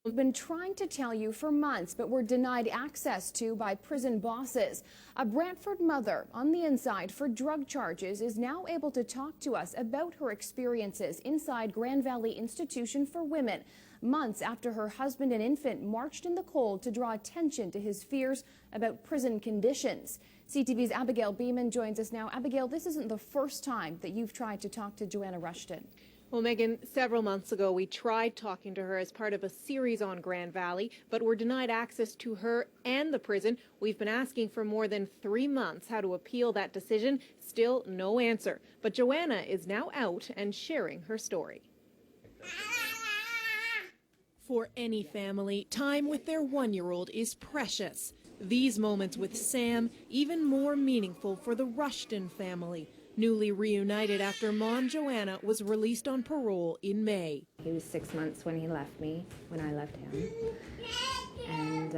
We've been trying to tell you for months, but were denied access to by prison bosses. A Brantford mother on the inside for drug charges is now able to talk to us about her experiences inside Grand Valley Institution for Women, months after her husband and infant marched in the cold to draw attention to his fears about prison conditions. CTV's Abigail Beeman joins us now. Abigail, this isn't the first time that you've tried to talk to Joanna Rushton. Well, Megan, several months ago, we tried talking to her as part of a series on Grand Valley, but were denied access to her and the prison. We've been asking for more than 3 months how to appeal that decision. Still no answer. But Joanna is now out and sharing her story. For any family, time with their 1-year-old is precious. These moments with Sam, even more meaningful for the Rushton family. Newly reunited after Mom Joanna was released on parole in May. He was 6 months when he left me, when I left him. And,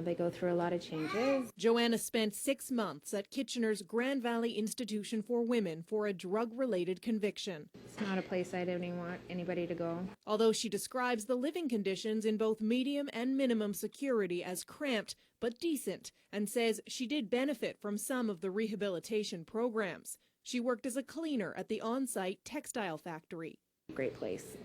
they go through a lot of changes. Joanna spent 6 months at Kitchener's Grand Valley Institution for Women for a drug-related conviction. It's not a place I don't even want anybody to go. Although she describes the living conditions in both medium and minimum security as cramped but decent, and says she did benefit from some of the rehabilitation programs. She worked as a cleaner at the on-site textile factory. Great place.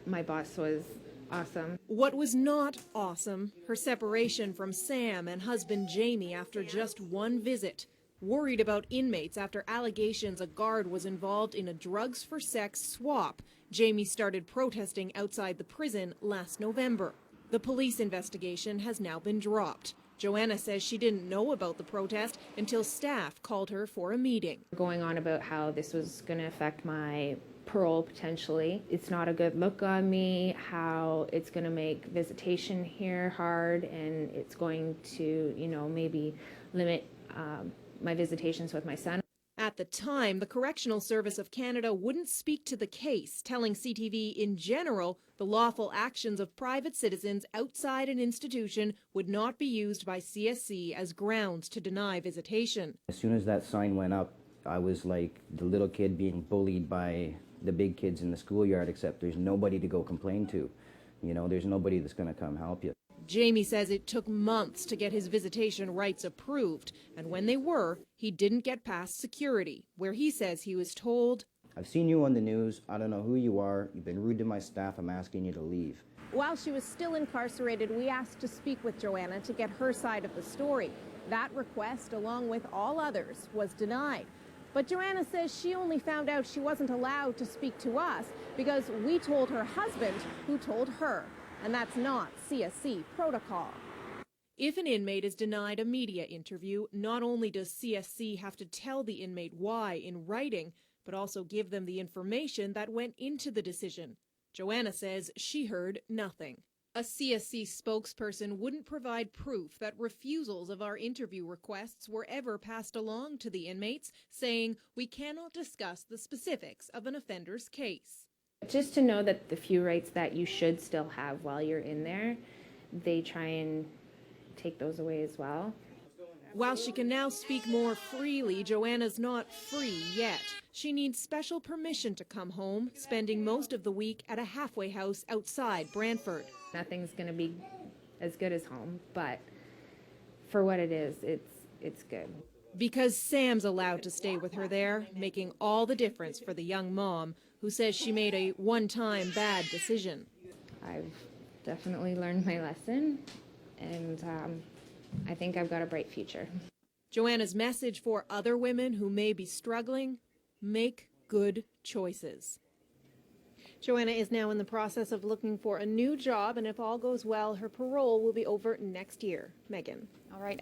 My boss was awesome. What was not awesome, her separation from Sam and husband Jamie after just one visit. Worried about inmates after allegations a guard was involved in a drugs for sex swap, Jamie started protesting outside the prison last November. The police investigation has now been dropped. Joanna says she didn't know about the protest until staff called her for a meeting. Going on about how this was going to affect my parole potentially. It's not a good look on me, how it's going to make visitation here hard, and it's going to, maybe limit my visitations with my son. At the time, the Correctional Service of Canada wouldn't speak to the case, telling CTV in general the lawful actions of private citizens outside an institution would not be used by CSC as grounds to deny visitation. As soon as that sign went up, I was like the little kid being bullied by the big kids in the schoolyard, except there's nobody to go complain to. There's nobody that's going to come help you. Jamie says it took months to get his visitation rights approved, and when they were, he didn't get past security, where he says he was told, "I've seen you on the news. I don't know who you are. You've been rude to my staff. I'm asking you to leave." While she was still incarcerated, we asked to speak with Joanna to get her side of the story. That request, along with all others, was denied. But Joanna says she only found out she wasn't allowed to speak to us because we told her husband who told her. And that's not CSC protocol. If an inmate is denied a media interview, not only does CSC have to tell the inmate why in writing, but also give them the information that went into the decision. Joanna says she heard nothing. A CSC spokesperson wouldn't provide proof that refusals of our interview requests were ever passed along to the inmates, saying we cannot discuss the specifics of an offender's case. Just to know that the few rights that you should still have while you're in there, they try and take those away as well. While she can now speak more freely, Joanna's not free yet. She needs special permission to come home, spending most of the week at a halfway house outside Brantford. Nothing's going to be as good as home, but for what it is, it's good. Because Sam's allowed to stay with her there, making all the difference for the young mom who says she made a one-time bad decision. I've definitely learned my lesson, and I think I've got a bright future. Joanna's message for other women who may be struggling: make good choices. Joanna is now in the process of looking for a new job, and if all goes well, her parole will be over next year. Megan. All right.